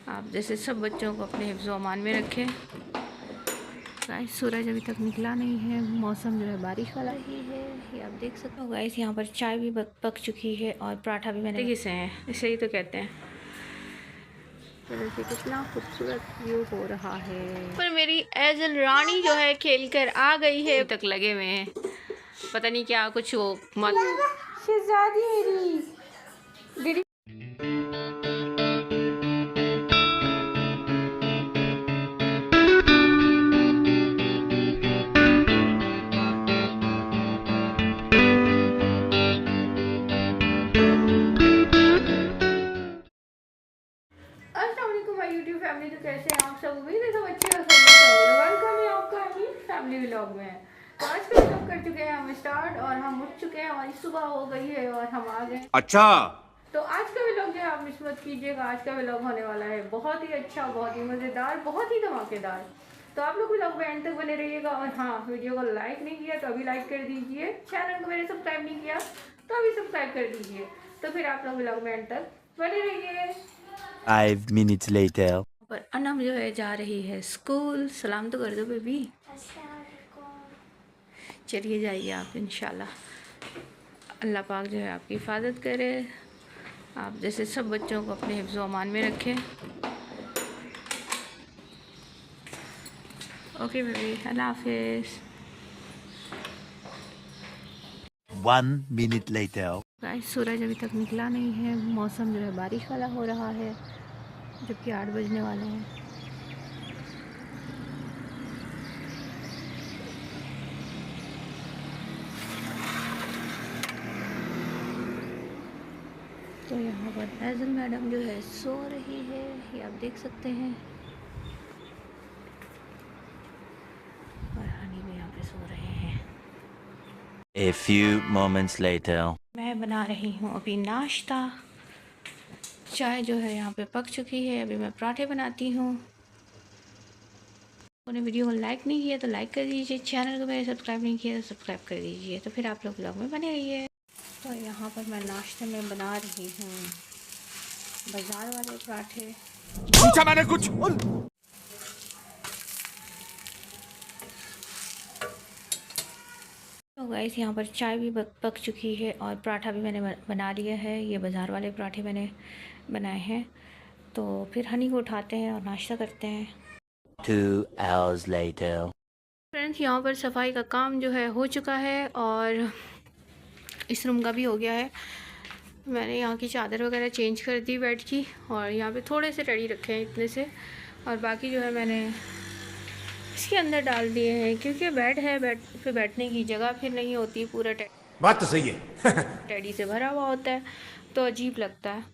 आप जैसे सब बच्चों को अपने हिफ्ज़ व अमान में रखें। गाइस सूरज अभी तक निकला नहीं है, मौसम जो है बारिश वाला ही है, ये आप देख सकते हो। गाइस यहाँ पर चाय भी पक चुकी है और पराठा भी मैंने किसे हैं, इसे ही तो कहते हैं। तो देखिए कितना खूबसूरत व्यू हो रहा है। पर मेरी एजल रानी जो है खेल कर आ गई है, तक लगे हुए हैं, पता नहीं क्या कुछ वो मत शहजादी मेरी दीदी। यूट्यूब फैमिली, तो कैसे हैं आप सब? उम्मीद है सब अच्छे हो, सब वेलकम है आपका अपनी फैमिली व्लॉग में। तो आज का व्लॉग कर चुके हैं हम स्टार्ट और हम उठ चुके हैं, हमारी सुबह हो गई है और हम आ गए। अच्छा, तो आज का व्लॉग जो है आप मिस मत कीजिएगा। आज का व्लॉग होने वाला है बहुत ही अच्छा, बहुत ही मज़ेदार, बहुत ही धमाकेदार। तो आप लोग व्लॉग में एंड तक बने रहिएगा। और हाँ, वीडियो को लाइक नहीं किया तो अभी लाइक कर दीजिए, चैनल को मैंने सब्सक्राइब नहीं किया तो अभी सब्सक्राइब कर दीजिए। तो फिर आप लोग व्लॉग में एंड तक बने रहिए। 5 minutes later. पर अनम जो है जा रही है स्कूल। सलाम तो कर दो बेबी। चलिए जाइए आप, इंशाल्लाह अल्लाह पाक जो है आपकी हिफाजत करे। आप जैसे सब बच्चों को अपने हिफ्ज़ व अमान में रखें। ओके बेबी, अल्लाह हाफिज़। 1 minute later. गाइस सूरज अभी तक निकला नहीं है, मौसम जो है बारिश वाला हो रहा है, जबकि 8 बजने वाले हैं। तो यहाँ पर एजल मैडम जो है सो रही है, ये आप देख सकते हैं। और हनी भी यहाँ पे सो रहे हैं। A few moments later. मैं बना रही हूँ अभी नाश्ता। चाय जो है यहाँ पे पक चुकी है, अभी मैं पराठे बनाती हूँ। उन्होंने वीडियो को लाइक नहीं किया तो लाइक कर दीजिए, चैनल को मैंने सब्सक्राइब नहीं किया तो सब्सक्राइब कर दीजिए। तो फिर आप लोग व्लॉग में बने रहिए। तो यहाँ पर मैं नाश्ते में बना रही हूँ बाज़ार वाले पराठे। पूछा मैंने कुछ। तो गाइस यहाँ पर चाय भी पक चुकी है और पराठा भी मैंने बना लिया है। ये बाज़ार वाले पराठे मैंने बनाए हैं। तो फिर हनी को उठाते हैं और नाश्ता करते हैं। 2 hours later. फ्रेंड्स यहाँ पर सफाई का काम जो है हो चुका है और इस रूम का भी हो गया है। मैंने यहाँ की चादर वगैरह चेंज कर दी बेड की, और यहाँ पे थोड़े से टेडी रखे हैं इतने से, और बाकी जो है मैंने इसके अंदर डाल दिए हैं, क्योंकि बेड है, बेड पे बैठने की जगह फिर नहीं होती, पूरा बात तो सही है। टेडी से भरा हुआ होता है तो अजीब लगता है।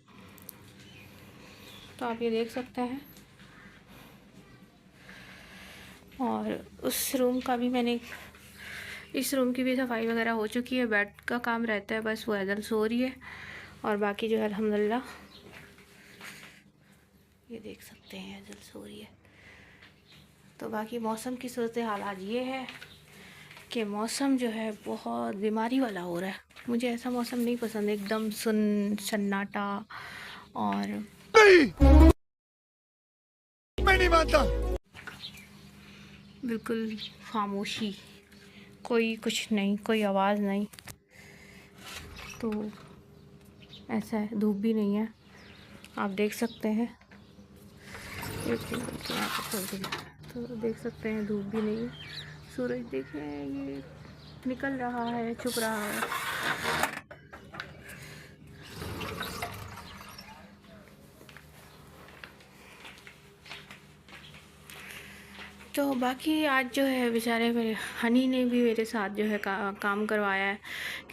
तो आप ये देख सकते हैं। और उस रूम का भी मैंने, इस रूम की भी सफाई वगैरह हो चुकी है। बेड का काम रहता है बस, वो एजल सो रही है और बाकी जो है अल्हम्दुलिल्लाह ये देख सकते हैं एजल सो रही है। तो बाकी मौसम की सूरत हाल आज ये है कि मौसम जो है बहुत बीमारी वाला हो रहा है। मुझे ऐसा मौसम नहीं पसंद, एकदम सन्नाटा और मैं नहीं मानता। बिल्कुल खामोशी, कोई कुछ नहीं, कोई आवाज़ नहीं। तो ऐसा है, धूप भी नहीं है, आप देख सकते हैं। तो देख सकते हैं धूप भी नहीं है, सूरज देखें ये निकल रहा है, छुप रहा है। तो बाकी आज जो है बेचारे मेरे हनी ने भी मेरे साथ जो है काम करवाया है,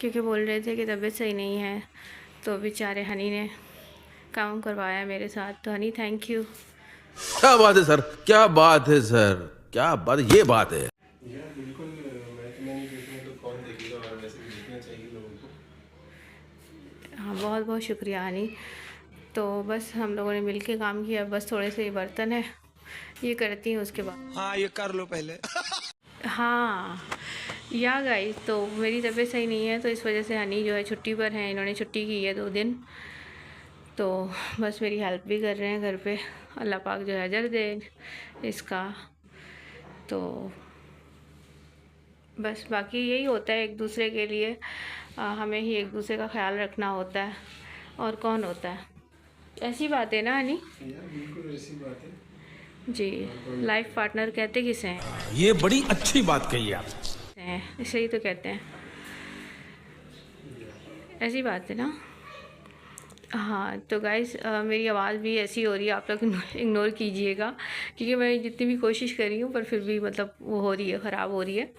क्योंकि बोल रहे थे कि तबीयत सही नहीं है, तो बेचारे हनी ने काम करवाया मेरे साथ। तो हनी थैंक यू। क्या बात है सर, क्या बात है सर, क्या बात, ये बात है। बिल्कुल, मैं नहीं देखूँगा तो कौन देखेगा, और वैसे भी देखना चाहिए लोगों को। हाँ बहुत बहुत शुक्रिया हनी। तो बस हम लोगों ने मिल के काम किया, बस थोड़े से बर्तन है ये करती हूँ उसके बाद। हाँ ये कर लो पहले। हाँ या गाइस, तो मेरी तबीयत सही नहीं है तो इस वजह से हनी जो है छुट्टी पर है, इन्होंने छुट्टी की है 2 दिन। तो बस मेरी हेल्प भी कर रहे हैं घर पे। अल्लाह पाक जो है अजर दे इसका। तो बस बाकी यही होता है, एक दूसरे के लिए हमें ही एक दूसरे का ख्याल रखना होता है, और कौन होता है। ऐसी बात है ना हनी? यार बिल्कुल ऐसी बात है जी। लाइफ पार्टनर कहते किसे हैं? ये बड़ी अच्छी बात कही आप। इसे ही तो कहते हैं। ऐसी बात है ना। हाँ तो गाइस मेरी आवाज़ भी ऐसी हो रही है, आप लोग इग्नोर कीजिएगा, क्योंकि मैं जितनी भी कोशिश कर रही हूँ पर फिर भी मतलब वो हो रही है, ख़राब हो रही है।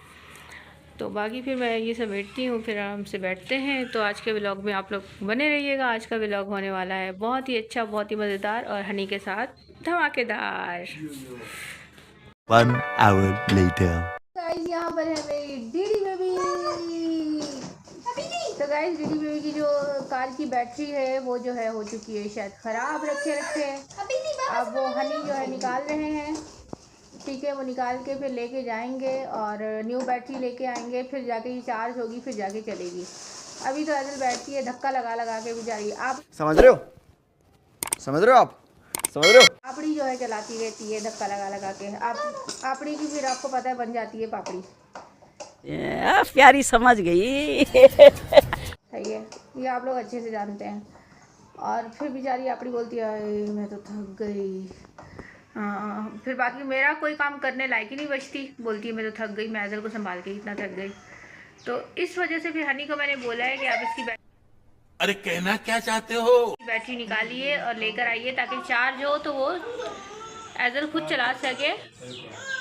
तो बाकी फिर मैं ये समेटती हूँ, फिर आराम से बैठते हैं। तो आज के व्लॉग में आप लोग बने रहिएगा। आज का व्लॉग होने वाला है बहुत ही अच्छा, बहुत ही मज़ेदार और हनी के साथ धमाकेदार। 1 hour later. गाइस यहाँ पर है मेरी डीडी बेबी। तो गाइस डीडी बेबी की जो कार की बैटरी है वो जो है हो चुकी है शायद ख़राब रखे अब वो हनी जो है निकाल रहे हैं। ठीक है, वो निकाल के फिर लेके जाएंगे और न्यू बैटरी लेके आएंगे, फिर जाके ये चार्ज होगी, फिर जाके चलेगी। अभी तो ऐसे बैठती है धक्का लगा लगा के बेचारी। आप समझ रहे हो? समझ रहे हो? आप समझ रहे हो? पापड़ी जो है चलाती रहती है धक्का लगा लगा के। आप पापड़ी की फिर आपको पता है बन जाती है पापड़ी। प्यारी समझ गई। सही है, ये आप लोग अच्छे से जानते हैं। और फिर बेचारी पापड़ी बोलती है मैं तो थक गई। फिर बाकी मेरा कोई काम करने लायक ही नहीं बचती, बोलती है मैं तो थक गई, मैं ऐजल को संभाल के इतना थक गई। तो इस वजह से फिर हनी को मैंने बोला है कि आप इसकी अरे कहना क्या चाहते हो? बैटरी निकालिए और लेकर आइए, ताकि चार्ज हो तो वो ऐजल खुद चला सके।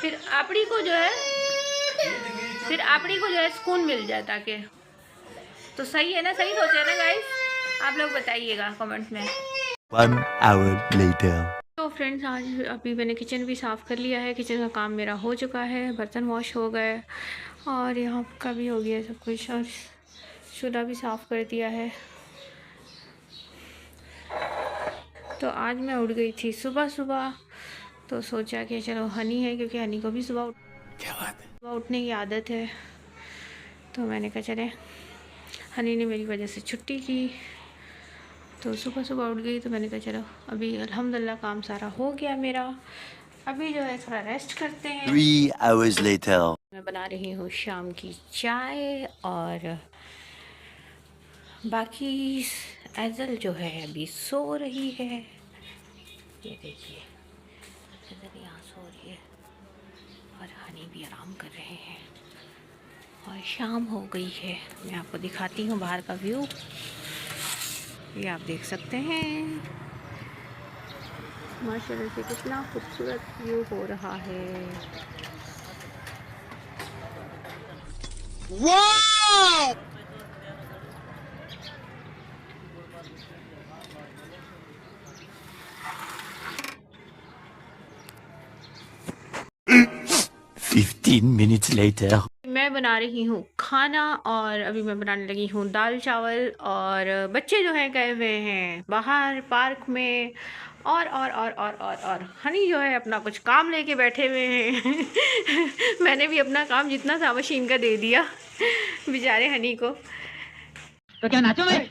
फिर आपड़ी को जो है सुकून मिल जाए ताकि। तो सही है ना, सही सोचा है ना गाइस? आप लोग बताइएगा कमेंट्स में। 1 hour later. तो फ्रेंड्स आज अभी मैंने किचन भी साफ़ कर लिया है। किचन का काम मेरा हो चुका है, बर्तन वॉश हो गए और यहाँ का भी हो गया सब कुछ, और चूल्हा भी साफ़ कर दिया है। तो आज मैं उठ गई थी सुबह, तो सोचा कि चलो हनी है, क्योंकि हनी को भी सुबह उठने की आदत है। तो मैंने कहा चले, हनी ने मेरी वजह से छुट्टी की, तो सुबह उठ गई। तो मैंने कहा चलो अभी अल्हम्दुलिल्लाह काम सारा हो गया मेरा, अभी जो है थोड़ा रेस्ट करते हैं। 3 hours later. मैं बना रही हूँ शाम की चाय, और बाकी ऐजल जो है अभी सो रही है। ये देखिए ऐजल यहाँ सो रही है और हनी भी आराम कर रहे हैं, और शाम हो गई है। मैं आपको दिखाती हूँ बाहर का व्यू, ये आप देख सकते हैं माशाल्लाह से कितना खूबसूरत व्यू हो रहा है। वाह! Fifteen minutes later. मैं बना रही हूँ खाना, और अभी मैं बनाने लगी हूँ दाल चावल। और बच्चे जो हैं गए हुए हैं बाहर पार्क में, और हनी जो है अपना कुछ काम लेके बैठे हुए हैं। मैंने भी अपना काम जितना था मशीन का दे दिया बेचारे हनी को। तो क्या नाचो मैं?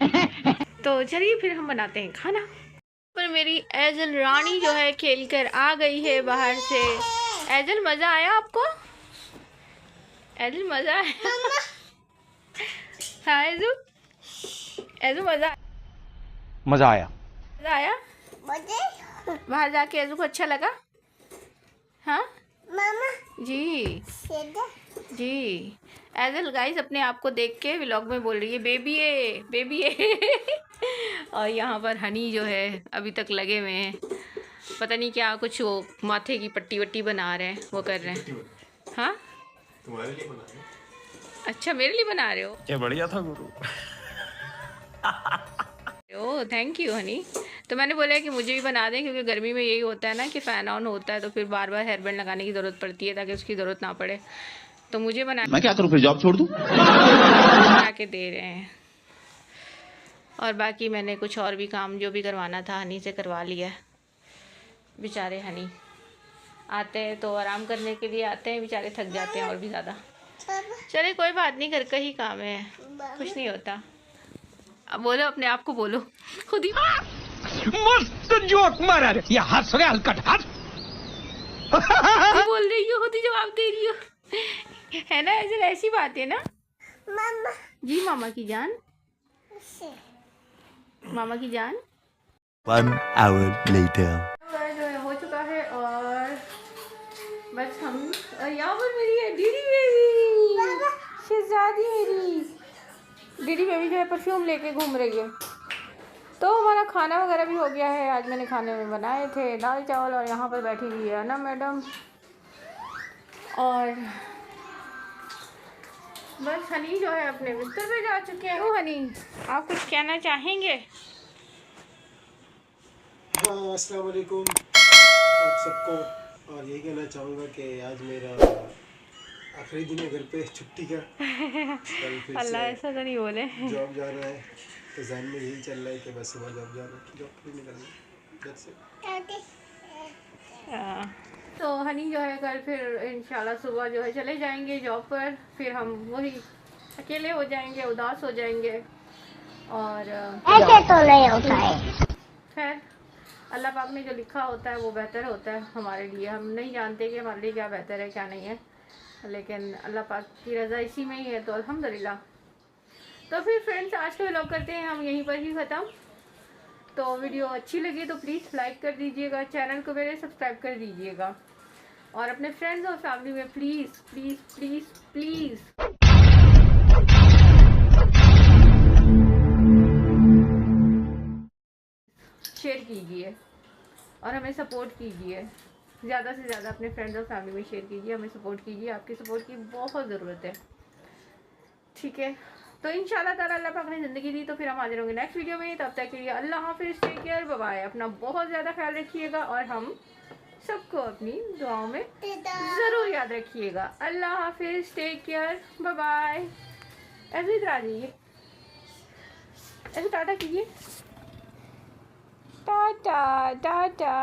तो चलिए फिर हम बनाते हैं खाना। पर मेरी ऐजल रानी जो है खेल कर आ गई है बाहर से। ऐजल मज़ा आया आपको? ऐजल मज़ा आया? हाँ ऐजू मज़ा आया? मजा आया। मज़ा आया? बाहर जाके ऐजू को अच्छा लगा? हाँ मामा जी जी। ऐजल गाइस अपने आप को देख के व्लॉग में बोल रही है बेबी है, बेबी है। और यहाँ पर हनी जो है अभी तक लगे हुए हैं, पता नहीं क्या कुछ वो माथे की पट्टी वट्टी बना रहे हैं, वो कर रहे हैं। हाँ तुम्हारे लिए बना रहे हैं। अच्छा मेरे लिए बना रहे हो? क्या बढ़िया था गुरु। Oh thank you Honey. तो मैंने बोला कि मुझे भी बना दें, क्योंकि गर्मी में यही होता है ना कि फ़ैन ऑन होता है तो फिर बार बार हेयर बैंड लगाने की ज़रूरत पड़ती है, ताकि उसकी ज़रूरत ना पड़े। तो मुझे मैं क्या करूँ, फिर जॉब छोड़ दूँ? बना के दे रहे हैं। और बाकी मैंने कुछ और भी काम जो भी करवाना था हनी से करवा लिया। बेचारे हनी आते हैं तो आराम करने के लिए आते हैं, बेचारे थक जाते हैं और भी ज़्यादा। चले कोई बात नहीं, घर का ही काम है, कुछ नहीं होता। अब बोलो, अपने आप को बोलो खुद ही। मस्त जोक मारा रे, ये हंस रहे हलकट हंस। बोल रही हो तो जवाब दे रही हो, है ना? ऐसी बात है ना मामा जी। मामा की जान, मामा की जान। 1 hour later. जो है हो चुका है और बस हम, और यहाँ पर मेरी है दीदी बेबी, शहजादी मेरी दीदी बेबी जो है परफ्यूम लेके घूम रही है। तो हमारा खाना वगैरह भी हो गया है। आज मैंने खाने में बनाए थे दाल चावल और यहाँ पर बैठी हुई है ना मैडम। और बस हनी जो है अपने बिस्तर पे जा चुके हैं। ओ हनी, आप कुछ कहना चाहेंगे? हाँ, अस्सलाम वालेकुम आप सबको। और यही कहना चाहूँगा कि आज मेरा आखिरी दिन है घर पे छुट्टी का। कल फिर अल्लाह ऐसा तो नहीं बोले। जॉब जाना है, तो जहन में यही चल रहा है कि बस सुबह जॉब जाना, जॉब पे निकलना घर से। तो हनी जो है कल फिर इंशाल्लाह सुबह जो है चले जाएंगे जॉब पर। फिर हम वही अकेले हो जाएंगे, उदास हो जाएंगे। और ऐसे तो नहीं होता है। खैर अल्लाह पाक ने जो लिखा होता है वो बेहतर होता है हमारे लिए। हम नहीं जानते कि हमारे लिए क्या बेहतर है क्या नहीं है, लेकिन अल्लाह पाक की रज़ा इसी में ही है, तो अल्हम्दुलिल्लाह। तो फिर फ्रेंड्स आज का व्लॉग करते हैं हम यहीं पर ही ख़त्म। तो वीडियो अच्छी लगी तो प्लीज़ लाइक कर दीजिएगा, चैनल को मेरे सब्सक्राइब कर दीजिएगा और अपने फ्रेंड्स और फैमिली में please please please please share कीजिए और हमें सपोर्ट कीजिए। ज़्यादा से ज़्यादा अपने फ्रेंड्स और फैमिली में शेयर कीजिए, हमें सपोर्ट कीजिए। आपकी सपोर्ट की बहुत ज़रूरत है, ठीक है? तो इंशाल्लाह ताला अल्लाह पाक ने ज़िंदगी दी तो फिर हम हाजिर होंगे नेक्स्ट वीडियो में। तब तक के लिए अल्लाह हाफिज़, टेक केयर, बाय बाय। अपना बहुत ज़्यादा ख्याल रखिएगा और हम सबको अपनी दुआओं में ज़रूर याद रखिएगा। अल्लाह हाफिज़, टेक केयर, बाय बाय। ऐसे इधर आ जाइए, ऐसे टाटा कीजिए, टाटा टाटा।